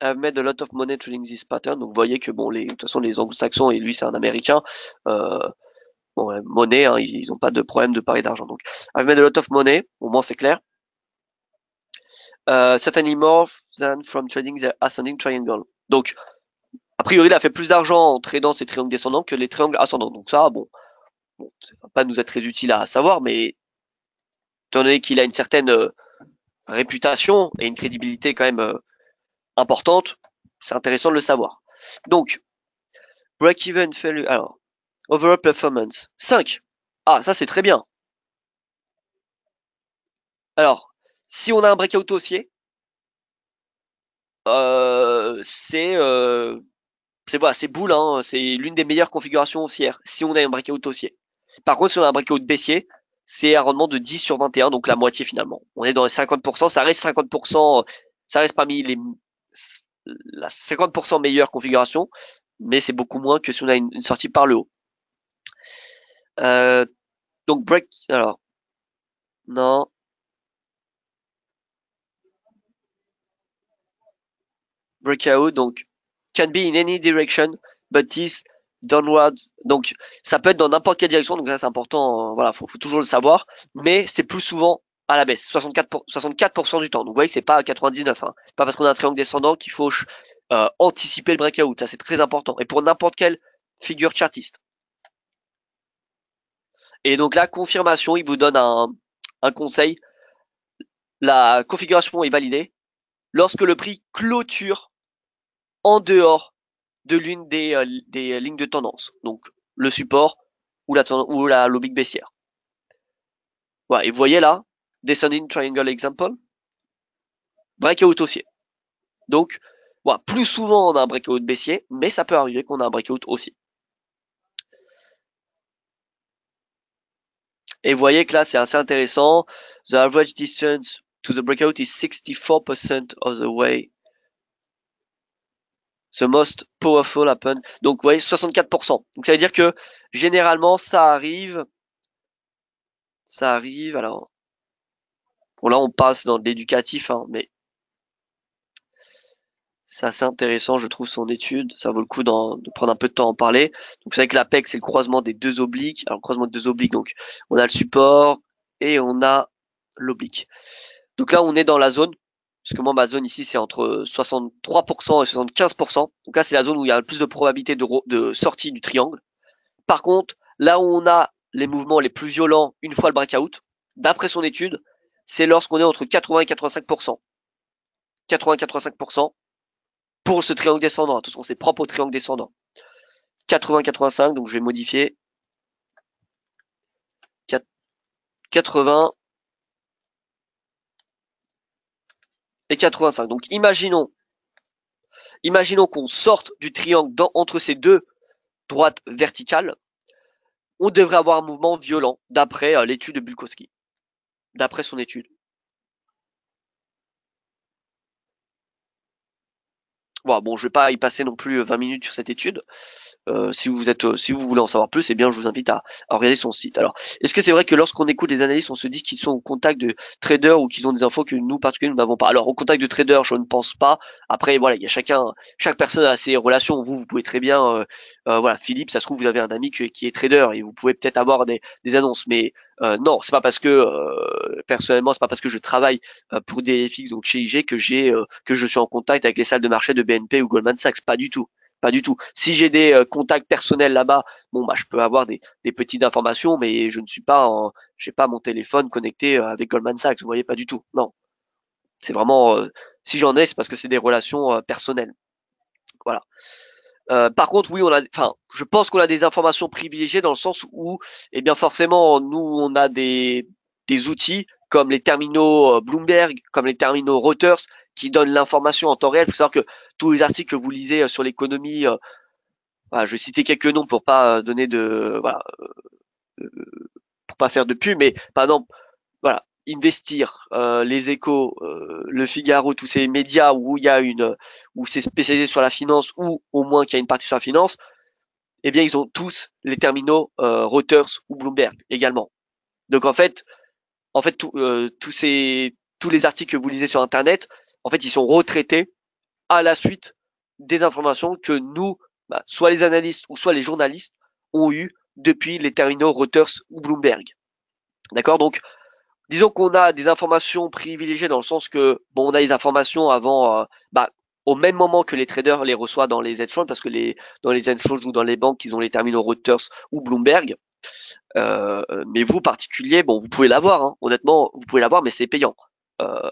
I've made a lot of money trading this pattern. Donc vous voyez que bon, de toute façon les anglo-saxons et lui c'est un américain. Bon, monnaie, hein, ils n'ont pas de problème de pari d'argent. Donc I've made a lot of money, au moins c'est clair. Certainly more than from trading the ascending triangle. Donc a priori il a fait plus d'argent en tradant ces triangles descendants que les triangles ascendants. Donc ça, bon ça va pas nous être très utile à savoir, mais étant donné qu'il a une certaine réputation et une crédibilité quand même importante, c'est intéressant de le savoir. Donc, break-even failure, alors, overall performance, 5. Ah, ça c'est très bien. Alors, si on a un breakout haussier, voilà, c'est boule, hein, c'est l'une des meilleures configurations haussières, si on a un breakout haussier. Par contre, si on a un breakout baissier, c'est un rendement de 10 sur 21, donc la moitié finalement. On est dans les 50%, ça reste 50%, ça reste parmi la 50% meilleure configuration, mais c'est beaucoup moins que si on a une sortie par le haut. Donc alors, non. Breakout, donc, can be in any direction, but is downwards. Donc, ça peut être dans n'importe quelle direction, donc ça c'est important, voilà, faut toujours le savoir, mais c'est plus souvent à la baisse, 64% du temps. Donc, vous voyez que c'est pas à 99, hein. C'est pas parce qu'on a un triangle descendant qu'il faut anticiper le breakout, ça c'est très important. Et pour n'importe quelle figure chartiste. Et donc, la confirmation, il vous donne un conseil. La configuration est validée lorsque le prix clôture en dehors de l'une des lignes de tendance, donc le support ou la logique baissière. Voilà, et vous voyez là, Descending Triangle Example, breakout haussier. Donc, voilà, plus souvent on a un breakout baissier, mais ça peut arriver qu'on a un breakout haussier. Et vous voyez que là, c'est assez intéressant. The average distance to the breakout is 64% of the way. The most powerful happen. Donc, vous voyez, 64%. Donc, ça veut dire que généralement, ça arrive, alors, bon là on passe dans l'éducatif, hein, mais c'est assez intéressant, je trouve, son étude. Ça vaut le coup de prendre un peu de temps à en parler. Donc vous savez que l'APEC, c'est le croisement des deux obliques. Alors le croisement des deux obliques, donc on a le support et on a l'oblique. Donc là on est dans la zone, parce que moi ma zone ici c'est entre 63% et 75%. Donc là c'est la zone où il y a le plus de probabilité de sortie du triangle. Par contre, là où on a les mouvements les plus violents une fois le breakout, d'après son étude, c'est lorsqu'on est entre 80 et 85%. 80-85% pour ce triangle descendant. Attention, c'est propre au triangle descendant. 80-85, donc je vais modifier. 80 et 85. Donc imaginons qu'on sorte du triangle entre ces deux droites verticales. On devrait avoir un mouvement violent d'après l'étude de Bulkowski. D'après son étude. Voilà, bon, je vais pas y passer non plus 20 minutes sur cette étude. Si vous voulez en savoir plus, eh bien, je vous invite à regarder son site. Alors, est-ce que c'est vrai que lorsqu'on écoute les analystes, on se dit qu'ils sont au contact de traders ou qu'ils ont des infos que nous, particulièrement, nous n'avons pas? Alors, au contact de traders, je ne pense pas. Après, voilà, il y a chaque personne a ses relations. Vous pouvez très bien, voilà, Philippe, ça se trouve, vous avez un ami qui est trader et vous pouvez peut-être avoir des annonces. Mais non, c'est pas parce que, personnellement, c'est pas parce que je travaille pour des FX, donc chez IG, que je suis en contact avec les salles de marché de BNP ou Goldman Sachs. Pas du tout. Pas du tout. Si j'ai des contacts personnels là-bas, bon bah je peux avoir des petites informations, mais je ne suis pas j'ai pas mon téléphone connecté avec Goldman Sachs. Vous voyez, pas du tout. Non, c'est vraiment si j'en ai, c'est parce que c'est des relations personnelles. Voilà. Par contre, oui, enfin, je pense qu'on a des informations privilégiées dans le sens où, eh bien, forcément, nous, on a des outils comme les terminaux Bloomberg, comme les terminaux Reuters, qui donnent l'information en temps réel. Il faut savoir que tous les articles que vous lisez sur l'économie, voilà, je vais citer quelques noms pour pas donner de, voilà, euh, pour pas faire de pub, mais par exemple, voilà, Investir, les Échos, Le Figaro, tous ces médias où il y a où c'est spécialisé sur la finance ou au moins qu'il y a une partie sur la finance, eh bien ils ont tous les terminaux Reuters ou Bloomberg également. Donc en fait tous les articles que vous lisez sur Internet, en fait ils sont retraités à la suite des informations que nous, bah, soit les analystes ou soit les journalistes ont eu depuis les terminaux Reuters ou Bloomberg. D'accord. Donc disons qu'on a des informations privilégiées dans le sens que bon, on a les informations avant, bah, au même moment que les traders les reçoivent dans les exchanges, parce que dans les exchanges ou dans les banques, ils ont les terminaux Reuters ou Bloomberg. Mais vous, particulier, bon, vous pouvez l'avoir, hein, honnêtement, vous pouvez l'avoir, mais c'est payant. Euh,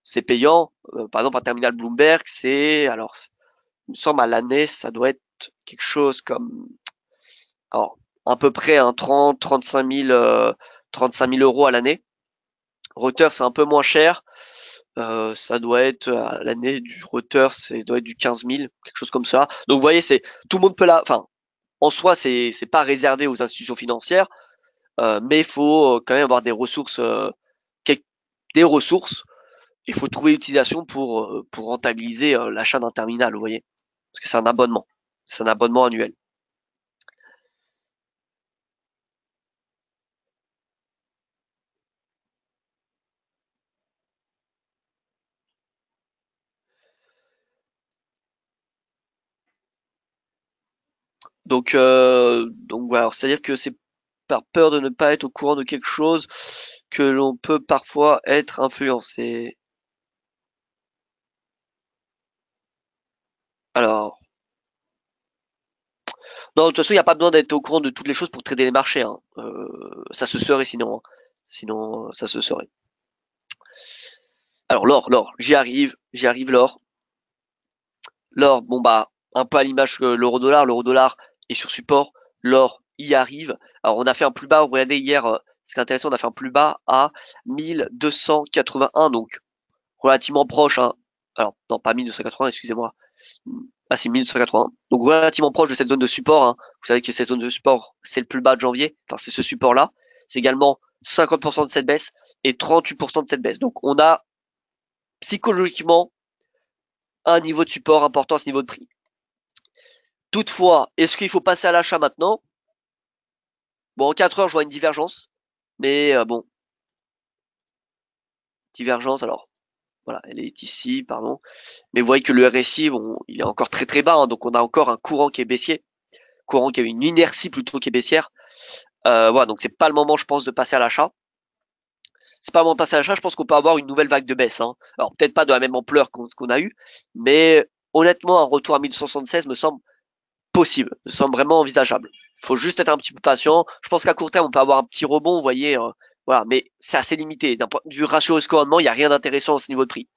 c'est payant. Par exemple, un terminal Bloomberg, alors, il me semble à l'année, ça doit être quelque chose comme, alors, à peu près un 35 000 euros à l'année. Reuters, c'est un peu moins cher. Ça doit être à l'année du Reuters, ça doit être du 15 000, quelque chose comme ça. Donc vous voyez, c'est tout le monde peut enfin, en soi, c'est pas réservé aux institutions financières, mais il faut quand même avoir des ressources. Il faut trouver l'utilisation pour rentabiliser l'achat d'un terminal, vous voyez, parce que c'est un abonnement annuel. Donc voilà, c'est-à-dire que c'est par peur de ne pas être au courant de quelque chose que l'on peut parfois être influencé. Alors, non, de toute façon, il n'y a pas besoin d'être au courant de toutes les choses pour trader les marchés, hein. Ça se saurait sinon, hein. Sinon, ça se saurait. Alors, l'or, j'y arrive, l'or. L'or, bon bah, un peu à l'image que l'euro-dollar. L'euro-dollar est sur support. L'or y arrive. Alors, on a fait un plus bas. Regardez hier, ce qui est intéressant, on a fait un plus bas à 1281, donc relativement proche, hein. Alors, non, pas 1280, excusez-moi. Ah, c'est 1280. Donc, relativement proche de cette zone de support, hein. Vous savez que cette zone de support, c'est le plus bas de janvier. Enfin, c'est ce support-là. C'est également 50% de cette baisse et 38% de cette baisse. Donc, on a psychologiquement un niveau de support important à ce niveau de prix. Toutefois, est-ce qu'il faut passer à l'achat maintenant? Bon, en 4 heures, je vois une divergence. Mais bon, divergence, alors, voilà, elle est ici, pardon. Mais vous voyez que le RSI, bon, il est encore très très bas, hein, donc on a encore un courant qui est baissier. Courant qui a une inertie plutôt qui est baissière. Voilà, donc c'est pas le moment, je pense, de passer à l'achat. C'est pas le moment de passer à l'achat, je pense qu'on peut avoir une nouvelle vague de baisse, hein. Alors, peut-être pas de la même ampleur qu'on a eu, mais honnêtement, un retour à 1076 me semble possible, me semble vraiment envisageable. Il faut juste être un petit peu patient. Je pense qu'à court terme, on peut avoir un petit rebond, vous voyez, voilà, mais c'est assez limité. D'un point de vue ratio risque rendement, il n'y a rien d'intéressant à ce niveau de prix.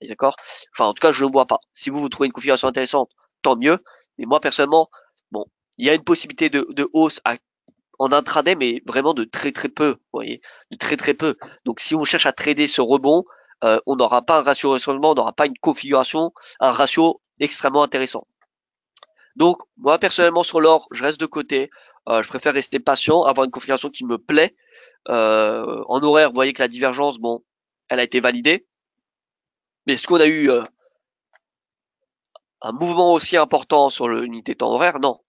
D'accord? Enfin, en tout cas, je ne le vois pas. Si vous trouvez une configuration intéressante, tant mieux. Mais moi, personnellement, bon, il y a une possibilité de hausse en intraday, mais vraiment de très très peu, vous voyez, de très très peu. Donc, si on cherche à trader ce rebond, on n'aura pas un ratio risque rendement, on n'aura pas une configuration, un ratio extrêmement intéressant. Donc, moi, personnellement, sur l'or, je reste de côté. Je préfère rester patient, avoir une configuration qui me plaît. En horaire, vous voyez que la divergence, bon, elle a été validée. Mais est-ce qu'on a eu un mouvement aussi important sur l'unité temps horaire? Non.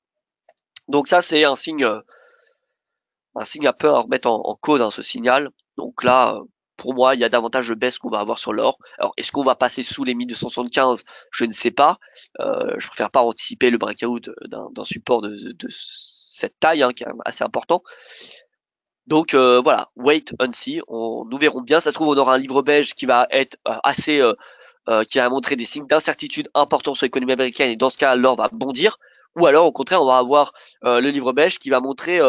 Donc ça, c'est un signe un peu à remettre en cause, hein, ce signal. Donc là, pour moi, il y a davantage de baisse qu'on va avoir sur l'or. Alors, est-ce qu'on va passer sous les 1275? Je ne sais pas. Je préfère pas anticiper le breakout d'un support de cette taille, hein, qui est assez important. Donc voilà, wait and see. Nous verrons bien. Ça se trouve, on aura un livre belge qui va être assez, qui va montrer des signes d'incertitude importants sur l'économie américaine. Et dans ce cas, l'or va bondir. Ou alors, au contraire, on va avoir le livre belge qui va montrer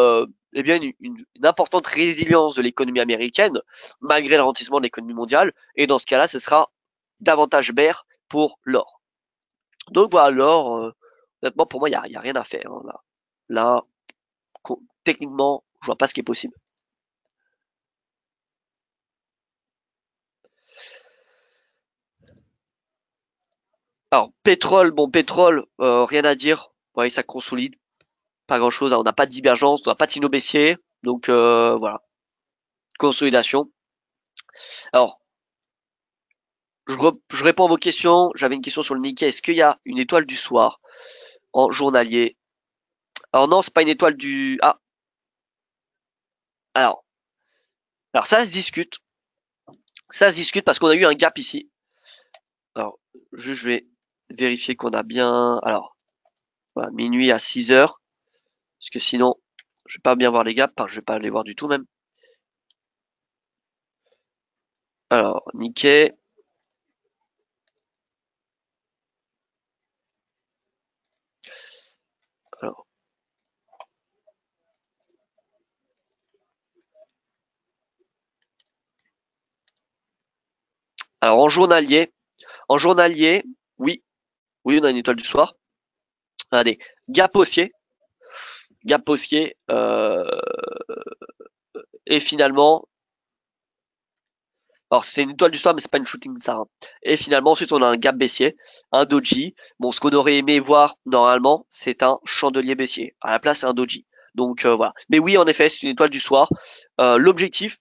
eh bien une importante résilience de l'économie américaine malgré le ralentissement de l'économie mondiale. Et dans ce cas-là, ce sera davantage bear pour l'or. Donc voilà, l'or, honnêtement, pour moi, il y a rien à faire, hein, là. Là, techniquement, je vois pas ce qui est possible. Alors, pétrole, bon, pétrole, rien à dire. Ouais, ça consolide, pas grand-chose, hein. On n'a pas de divergence, on n'a pas de signaux baissiers. Donc, consolidation. Alors, je réponds à vos questions. J'avais une question sur le Nikkei. Est-ce qu'il y a une étoile du soir en journalier? Alors non, c'est pas une étoile du... Ah, alors, alors ça se discute. Ça se discute parce qu'on a eu un gap ici. Alors, je vais vérifier qu'on a bien... Alors, voilà, minuit à 6 heures. Parce que sinon, je vais pas bien voir les gaps. Je vais pas les voir du tout même. Alors, Nikkei. Alors, alors en journalier, oui, oui, on a une étoile du soir. Allez, gap haussier, gap haussier, et finalement, alors c'était une étoile du soir, mais c'est pas une shooting star, hein. Et finalement, ensuite, on a un gap baissier, un doji. Bon, ce qu'on aurait aimé voir normalement, c'est un chandelier baissier. À la place, c'est un doji. Donc voilà. Mais oui, en effet, c'est une étoile du soir. L'objectif.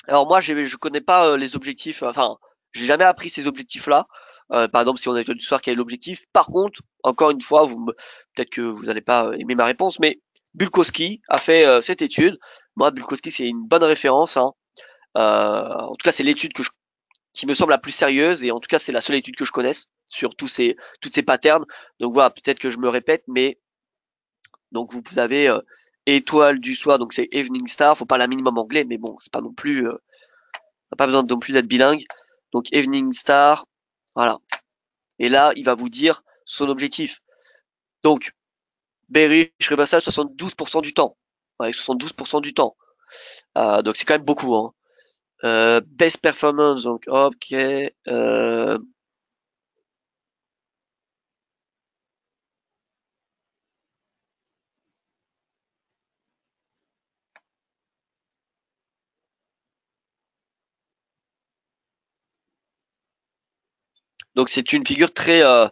Alors moi, je connais pas les objectifs. Enfin, j'ai jamais appris ces objectifs-là. Par exemple, si on a une étoile du soir, quel est l'objectif? Par contre, encore une fois, peut-être que vous n'allez pas aimer ma réponse, mais Bulkowski a fait cette étude. Moi, Bulkowski, c'est une bonne référence, hein. En tout cas, c'est l'étude qui me semble la plus sérieuse et en tout cas, c'est la seule étude que je connaisse sur toutes ces patterns. Donc voilà, peut-être que je me répète, mais donc vous avez étoile du soir, donc c'est Evening Star. Faut pas la minimum anglais, mais bon, c'est pas non plus, on n'a pas besoin non plus d'être bilingue. Donc Evening Star, voilà. Et là, il va vous dire son objectif. Donc bearish reversal 72% du temps, avec 72% du temps. Donc c'est quand même beaucoup, hein. Best performance, donc ok. Donc c'est une figure très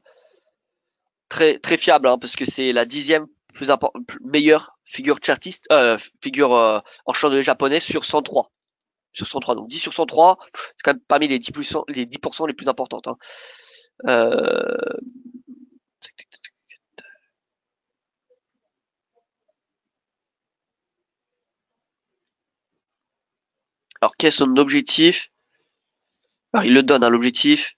fiable, hein, parce que c'est la 10e meilleure figure chartiste, figure en chandelier japonais sur 103. Sur 103, donc 10 sur 103, c'est quand même parmi les 10%, les 10% les plus importantes, hein. Euh, alors quel est son objectif? Alors il le donne, hein, l'objectif.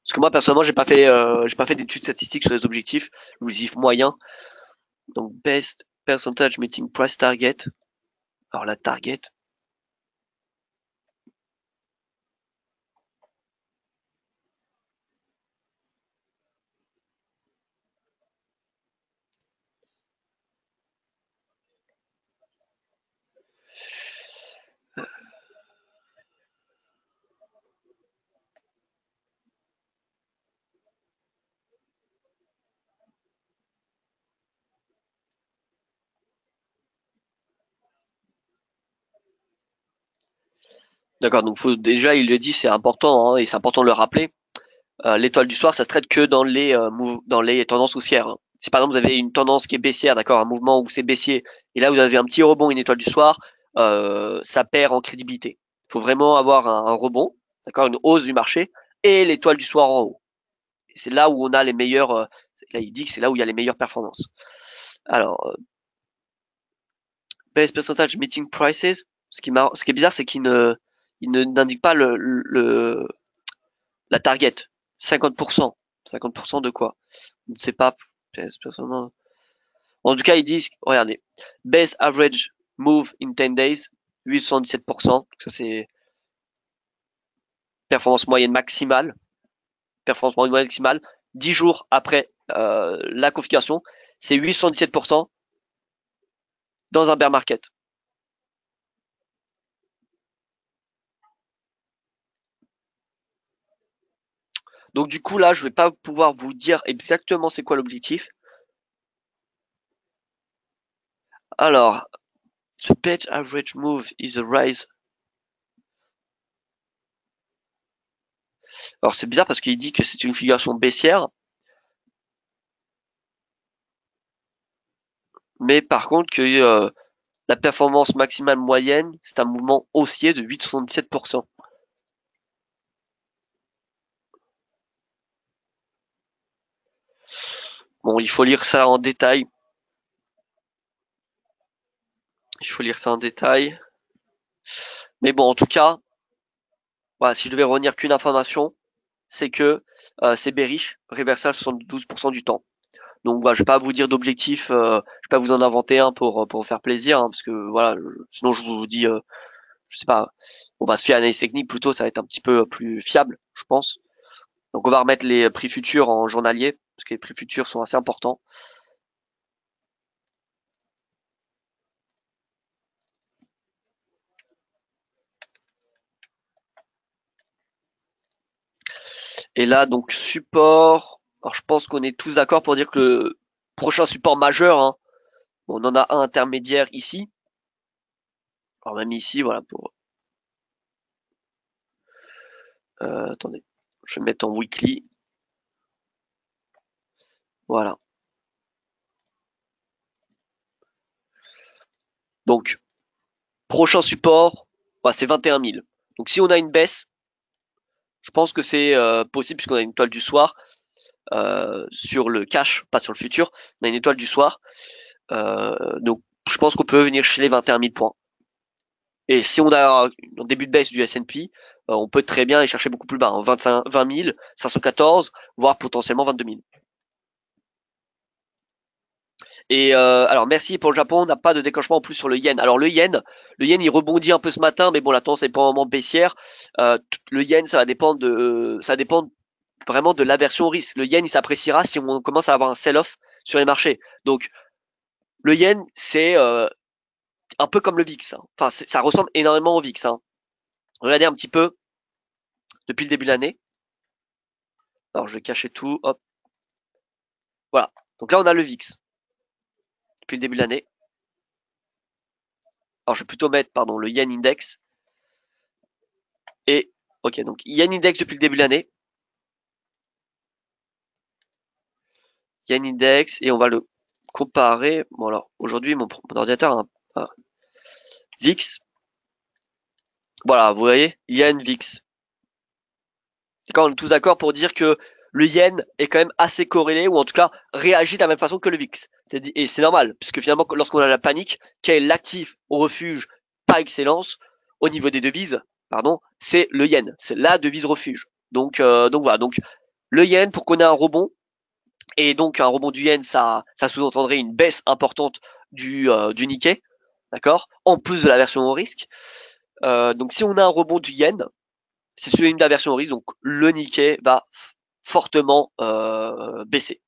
Parce que moi personnellement j'ai pas fait d'études statistiques sur les objectifs. L'objectif moyen, donc best percentage meeting price target. Alors la target, d'accord, donc faut déjà il le dit, c'est important, hein, et c'est important de le rappeler. L'étoile du soir, ça se traite que dans les tendances haussières, hein. Si par exemple vous avez une tendance qui est baissière, d'accord, un mouvement où c'est baissier, et là vous avez un petit rebond, une étoile du soir, ça perd en crédibilité. Il faut vraiment avoir un rebond, d'accord, une hausse du marché et l'étoile du soir en haut. c'est là où on a les meilleurs. Là, il dit que c'est là où il y a les meilleures performances. Alors, base percentage meeting prices. Ce qui est bizarre, c'est il n'indique pas la target. 50%. 50% de quoi? On ne sait pas. En tout cas, ils disent, regardez, best average move in 10 days, 8,77%. Ça, c'est performance moyenne maximale. Performance moyenne maximale. 10 jours après la configuration, c'est 8,77% dans un bear market. Donc du coup là, je vais pas pouvoir vous dire exactement c'est quoi l'objectif. Alors, the page average move is a rise. Alors c'est bizarre parce qu'il dit que c'est une configuration baissière, mais par contre que la performance maximale moyenne, c'est un mouvement haussier de 8,77%. Bon, il faut lire ça en détail. Il faut lire ça en détail. Mais bon, en tout cas, voilà, si je devais retenir qu'une information, c'est que c'est bearish, reversal 72% du temps. Donc voilà, je vais pas vous dire d'objectif, je vais pas vous en inventer un pour faire plaisir, hein, parce que voilà, sinon je vous dis, je sais pas, on va se fier à l'analyse technique plutôt, ça va être un petit peu plus fiable, je pense. Donc on va remettre les prix futurs en journalier, parce que les prix futurs sont assez importants. Et là, donc support, alors je pense qu'on est tous d'accord pour dire que le prochain support majeur, hein, on en a un intermédiaire ici. Alors même ici, voilà, pour... attendez, je vais mettre en weekly. Voilà. Donc, prochain support, bah, c'est 21 000. Donc si on a une baisse, je pense que c'est possible puisqu'on a une étoile du soir sur le cash, pas sur le futur. On a une étoile du soir. Donc je pense qu'on peut venir chez les 21 000 points. Et si on a un début de baisse du S&P, on peut très bien aller chercher beaucoup plus bas, hein, 20 000, 514, voire potentiellement 22 000. Et alors merci pour le Japon, on n'a pas de déclenchement en plus sur le yen. Alors le yen il rebondit un peu ce matin, mais bon la tendance est pour un moment baissière. Le yen ça va dépendre vraiment de l'aversion au risque. Le yen il s'appréciera si on commence à avoir un sell-off sur les marchés. Donc le yen c'est un peu comme le VIX. Hein. Enfin ça ressemble énormément au VIX. Hein. Regardez un petit peu depuis le début de l'année. Alors je vais cacher tout, hop. Voilà. Donc là on a le VIX depuis le début de l'année. Alors je vais plutôt mettre pardon le yen index. Et ok donc yen index depuis le début de l'année. Yen index et on va le comparer. Bon alors aujourd'hui mon ordinateur a un VIX. Voilà, vous voyez, yen VIX. Quand on est tous d'accord pour dire que le yen est quand même assez corrélé ou en tout cas réagit de la même façon que le VIX. Et c'est normal puisque finalement lorsqu'on a la panique, quel est l'actif au refuge par excellence au niveau des devises, pardon, c'est le yen, c'est la devise refuge. Donc voilà, donc le yen pour qu'on ait un rebond. Et donc un rebond du yen, ça sous-entendrait une baisse importante du Nikkei, d'accord, en plus de la version au risque. Donc si on a un rebond du yen, c'est celui de la version au risque, donc le Nikkei va fortement baisser.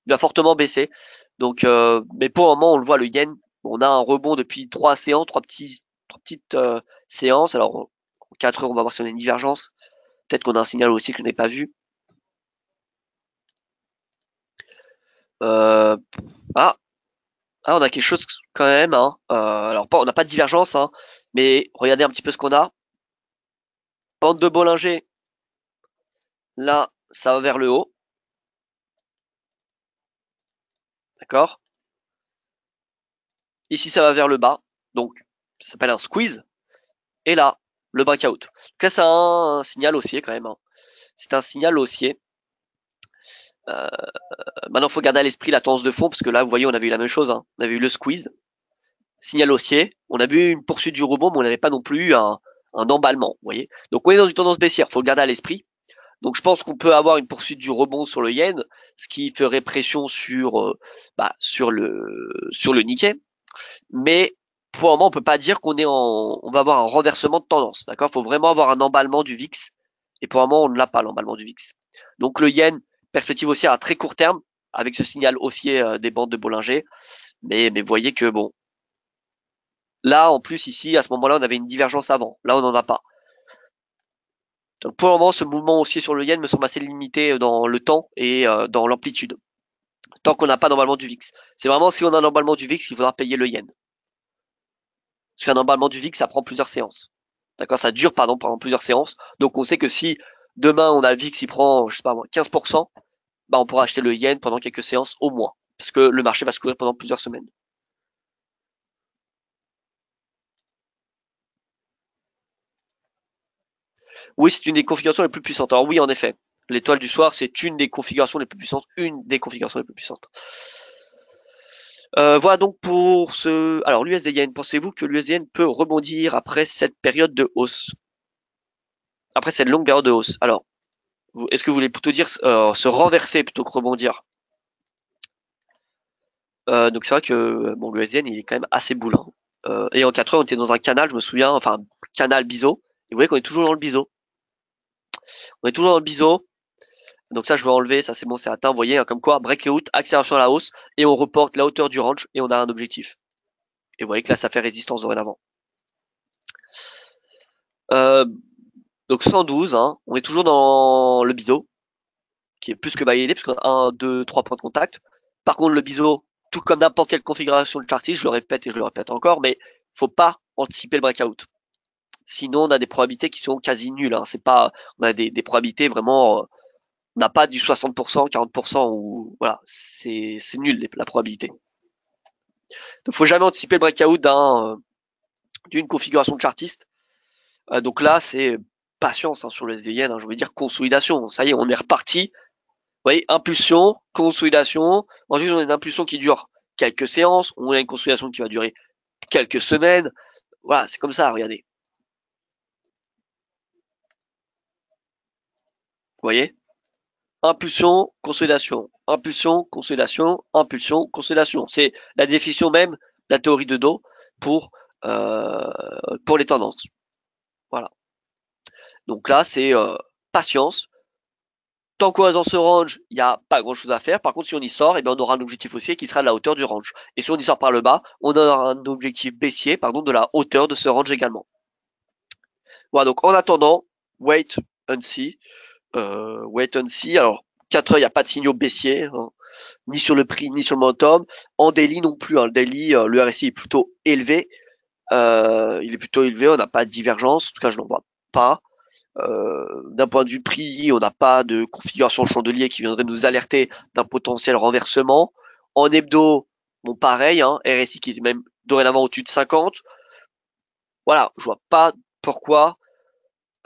Il va fortement baisser. Donc, mais pour le moment, on le voit, le yen, on a un rebond depuis trois séances, trois petites séances. Alors en 4 heures, on va voir si on a une divergence. Peut-être qu'on a un signal aussi que je n'ai pas vu. Euh, ah, Ah, on a quelque chose quand même, hein. Alors on n'a pas de divergence, hein, mais regardez un petit peu ce qu'on a. Pente de Bollinger, là, ça va vers le haut, d'accord? Ici, ça va vers le bas, donc ça s'appelle un squeeze. Et là, le breakout. Donc là, c'est un signal haussier quand même. Hein. C'est un signal haussier. Maintenant, faut garder à l'esprit la tendance de fond, parce que là, vous voyez, on avait eu la même chose, hein. On avait eu le squeeze, signal haussier, on a vu une poursuite du rebond, mais on n'avait pas non plus eu un emballement, vous voyez. Donc, on est dans une tendance baissière, faut le garder à l'esprit. Donc, je pense qu'on peut avoir une poursuite du rebond sur le yen, ce qui ferait pression sur le Nikkei. Mais pour le moment, on peut pas dire on va avoir un renversement de tendance, d'accord? Il faut vraiment avoir un emballement du VIX. Et pour le moment, on ne l'a pas, l'emballement du VIX. Donc, le yen, perspective haussière à très court terme, avec ce signal haussier des bandes de Bollinger. Mais vous voyez que bon, là, en plus, ici, à ce moment-là, on avait une divergence avant. Là, on n'en a pas. Donc, pour le moment, ce mouvement haussier sur le yen me semble assez limité dans le temps et dans l'amplitude. Tant qu'on n'a pas d'emballement du VIX. C'est vraiment si on a un emballement du VIX qu'il faudra payer le yen. Parce qu'un emballement du VIX, ça prend plusieurs séances. D'accord, ça dure pendant plusieurs séances. Donc on sait que si demain on a le VIX, il prend, je sais pas moi, 15%, bah on pourra acheter le yen pendant quelques séances au moins. Parce que le marché va se couvrir pendant plusieurs semaines. Oui, c'est une des configurations les plus puissantes. Alors oui, en effet, l'étoile du soir, c'est une des configurations les plus puissantes, une des configurations les plus puissantes. Voilà donc pour ce. Alors l'USD Yen, pensez-vous que l'USD Yen peut rebondir après cette période de hausse, après cette longue période de hausse? Alors, est-ce que vous voulez plutôt dire se renverser plutôt que rebondir? Donc c'est vrai que bon, le SDN il est quand même assez boulin. Et en 4 heures, on était dans un canal, je me souviens, enfin canal biseau. Et vous voyez qu'on est toujours dans le biseau. On est toujours dans le biseau. Donc ça, je vais enlever, ça c'est bon, c'est atteint. Vous voyez, hein, comme quoi, breakout, accélération à la hausse, et on reporte la hauteur du range et on a un objectif. Et vous voyez que là, ça fait résistance dorénavant. Euh, donc 112, hein, on est toujours dans le biseau, qui est plus que validé, parce qu'on a 1, 2, 3 points de contact. Par contre, le biseau, tout comme n'importe quelle configuration de chartiste, je le répète et je le répète encore, mais faut pas anticiper le breakout. Sinon, on a des probabilités qui sont quasi nulles, hein. C'est pas, on a des probabilités vraiment, on n'a pas du 60%, 40% ou voilà, c'est nul la probabilité. Donc, faut jamais anticiper le breakout d'une configuration de chartiste. Donc là, c'est patience hein, sur les yens, hein, je veux dire consolidation. Ça y est, on est reparti. Vous voyez, impulsion, consolidation. Ensuite, on a une impulsion qui dure quelques séances. On a une consolidation qui va durer quelques semaines. Voilà, c'est comme ça, regardez. Vous voyez? Impulsion, consolidation. Impulsion, consolidation, impulsion, consolidation. C'est la définition même de la théorie de dos euh, pour les tendances. Voilà. Donc là, c'est patience. Tant qu'on reste dans ce range, il n'y a pas grand chose à faire. Par contre, si on y sort, eh bien, on aura un objectif haussier qui sera de la hauteur du range. Et si on y sort par le bas, on aura un objectif baissier, pardon, de la hauteur de ce range également. Voilà, donc en attendant, wait and see. Wait and see. Alors, 4 heures, il n'y a pas de signaux baissiers, hein, ni sur le prix, ni sur le momentum. En daily non plus. Hein. Le daily, le RSI est plutôt élevé. Il est plutôt élevé, on n'a pas de divergence. En tout cas, je n'en vois pas. D'un point de vue prix, on n'a pas de configuration chandelier qui viendrait nous alerter d'un potentiel renversement. En hebdo, bon pareil, hein, RSI qui est même dorénavant au-dessus de 50. Voilà, je vois pas pourquoi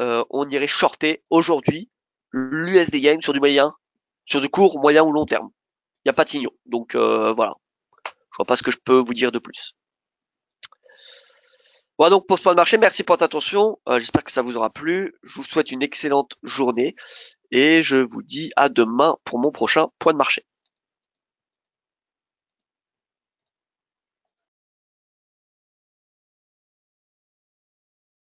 on irait shorter aujourd'hui l'USD Yen sur du moyen, sur du court, moyen ou long terme. Il n'y a pas de signaux. Donc voilà, je vois pas ce que je peux vous dire de plus. Voilà donc pour ce point de marché, merci pour votre attention. J'espère que ça vous aura plu. Je vous souhaite une excellente journée et je vous dis à demain pour mon prochain point de marché.